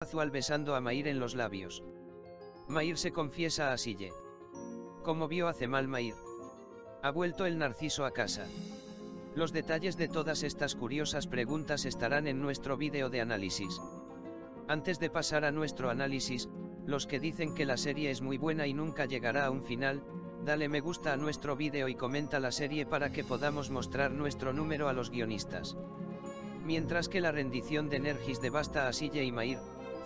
Zual besando a Mair en los labios. Mair se confiesa a Asille. ¿Cómo vio a Cemal Mair? ¿Ha vuelto el Narciso a casa? Los detalles de todas estas curiosas preguntas estarán en nuestro vídeo de análisis. Antes de pasar a nuestro análisis, los que dicen que la serie es muy buena y nunca llegará a un final, dale me gusta a nuestro vídeo y comenta la serie para que podamos mostrar nuestro número a los guionistas. Mientras que la rendición de Nergis devasta a Asille y Mair,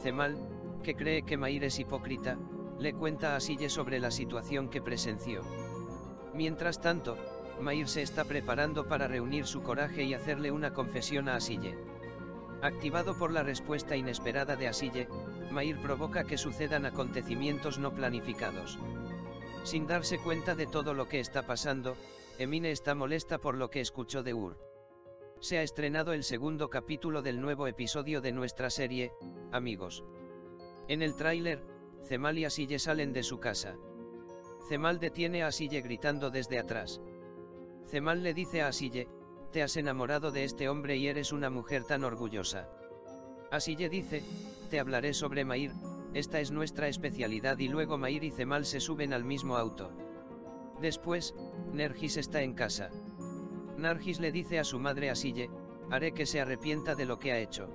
Cemal, que cree que Mair es hipócrita, le cuenta a Asille sobre la situación que presenció. Mientras tanto, Mair se está preparando para reunir su coraje y hacerle una confesión a Asille. Activado por la respuesta inesperada de Asille, Mair provoca que sucedan acontecimientos no planificados. Sin darse cuenta de todo lo que está pasando, Emine está molesta por lo que escuchó de Ur. Se ha estrenado el segundo capítulo del nuevo episodio de nuestra serie, amigos. En el tráiler, Cemal y Asille salen de su casa. Cemal detiene a Asille gritando desde atrás. Cemal le dice a Asille, te has enamorado de este hombre y eres una mujer tan orgullosa. Asille dice, te hablaré sobre Mair, esta es nuestra especialidad y luego Mair y Cemal se suben al mismo auto. Después, Nergis está en casa. Nargis le dice a su madre Asille, haré que se arrepienta de lo que ha hecho.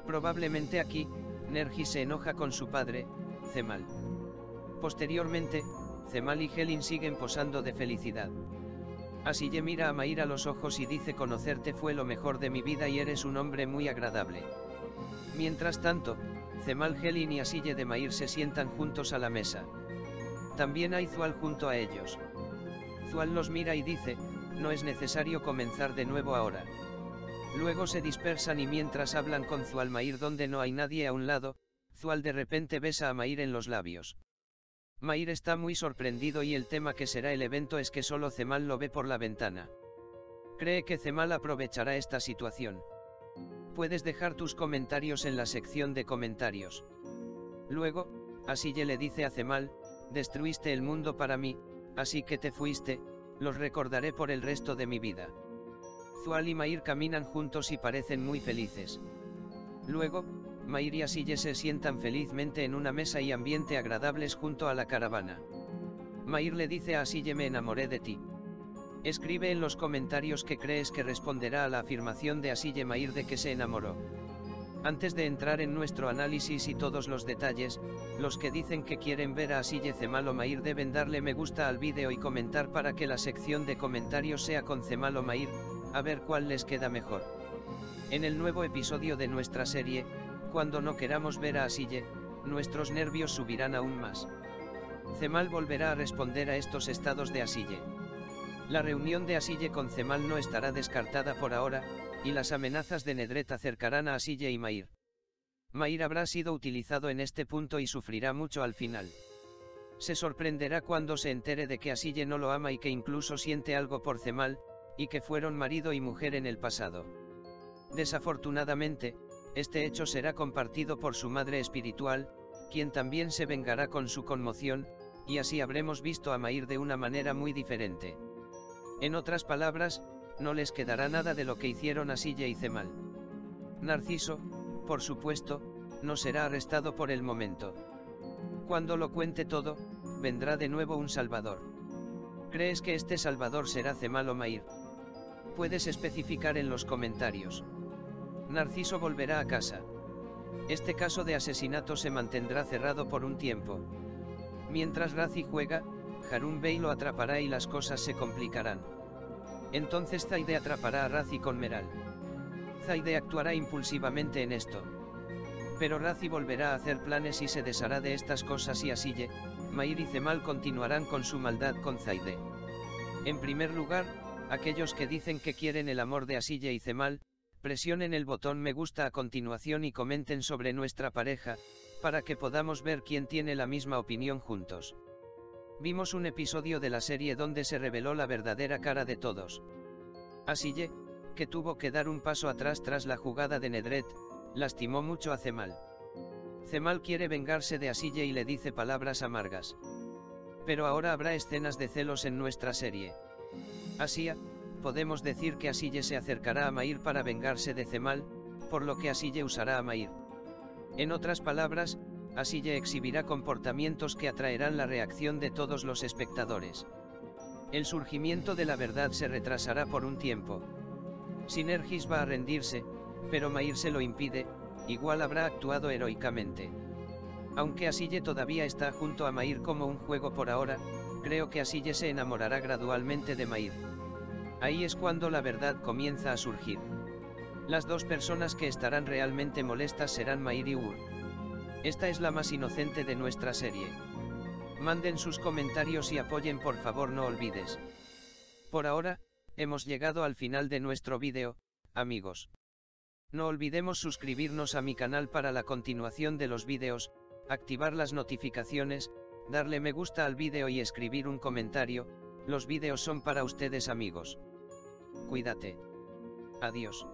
Probablemente aquí, Nergis se enoja con su padre, Cemal. Posteriormente, Cemal y Helin siguen posando de felicidad. Asille mira a Mair a los ojos y dice conocerte fue lo mejor de mi vida y eres un hombre muy agradable. Mientras tanto, Cemal, Helin y Asille de Mair se sientan juntos a la mesa. También hay Zual junto a ellos. Zual los mira y dice, no es necesario comenzar de nuevo ahora. Luego se dispersan y mientras hablan con Zual Mair donde no hay nadie a un lado, Zual de repente besa a Mair en los labios. Mair está muy sorprendido y el tema que será el evento es que solo Cemal lo ve por la ventana. Cree que Cemal aprovechará esta situación. Puedes dejar tus comentarios en la sección de comentarios. Luego, Asille le dice a Cemal, destruiste el mundo para mí, así que te fuiste, los recordaré por el resto de mi vida. Zual y Mair caminan juntos y parecen muy felices. Luego, Mair y Asille se sientan felizmente en una mesa y ambiente agradables junto a la caravana. Mair le dice a Asille me enamoré de ti. Escribe en los comentarios qué crees que responderá a la afirmación de Asille Mair de que se enamoró. Antes de entrar en nuestro análisis y todos los detalles, los que dicen que quieren ver a Asille, Cemal o Mair deben darle me gusta al vídeo y comentar para que la sección de comentarios sea con Cemal o Mair, a ver cuál les queda mejor. En el nuevo episodio de nuestra serie, cuando no queramos ver a Asille, nuestros nervios subirán aún más. Cemal volverá a responder a estos estados de Asille. La reunión de Asille con Cemal no estará descartada por ahora, y las amenazas de Nedret acercarán a Asille y Mair. Mair habrá sido utilizado en este punto y sufrirá mucho al final. Se sorprenderá cuando se entere de que Asille no lo ama y que incluso siente algo por Cemal, y que fueron marido y mujer en el pasado. Desafortunadamente, este hecho será compartido por su madre espiritual, quien también se vengará con su conmoción, y así habremos visto a Mair de una manera muy diferente. En otras palabras, no les quedará nada de lo que hicieron Asille y Cemal. Narciso, por supuesto, no será arrestado por el momento. Cuando lo cuente todo, vendrá de nuevo un salvador. ¿Crees que este salvador será Cemal o Mair? Puedes especificar en los comentarios. Narciso volverá a casa. Este caso de asesinato se mantendrá cerrado por un tiempo. Mientras Razi juega, Harun Bey lo atrapará y las cosas se complicarán. Entonces Zaide atrapará a Razi con Meral. Zaide actuará impulsivamente en esto. Pero Razi volverá a hacer planes y se deshará de estas cosas y Asille, Mair y Cemal continuarán con su maldad con Zaide. En primer lugar, aquellos que dicen que quieren el amor de Asille y Cemal, presionen el botón me gusta a continuación y comenten sobre nuestra pareja, para que podamos ver quién tiene la misma opinión juntos. Vimos un episodio de la serie donde se reveló la verdadera cara de todos. Asille, que tuvo que dar un paso atrás tras la jugada de Nedret, lastimó mucho a Cemal. Cemal quiere vengarse de Asille y le dice palabras amargas. Pero ahora habrá escenas de celos en nuestra serie. Así, podemos decir que Asille se acercará a Mair para vengarse de Cemal, por lo que Asille usará a Mair. En otras palabras, Asille exhibirá comportamientos que atraerán la reacción de todos los espectadores. El surgimiento de la verdad se retrasará por un tiempo. Sinergis va a rendirse, pero Mayr se lo impide, igual habrá actuado heroicamente. Aunque Asille todavía está junto a Mayr como un juego por ahora, creo que Asille se enamorará gradualmente de Mayr. Ahí es cuando la verdad comienza a surgir. Las dos personas que estarán realmente molestas serán Mayr y Ur. Esta es la más inocente de nuestra serie. Manden sus comentarios y apoyen, por favor, no olvides. Por ahora, hemos llegado al final de nuestro vídeo, amigos. No olvidemos suscribirnos a mi canal para la continuación de los vídeos, activar las notificaciones, darle me gusta al vídeo y escribir un comentario. Los vídeos son para ustedes, amigos. Cuídate. Adiós.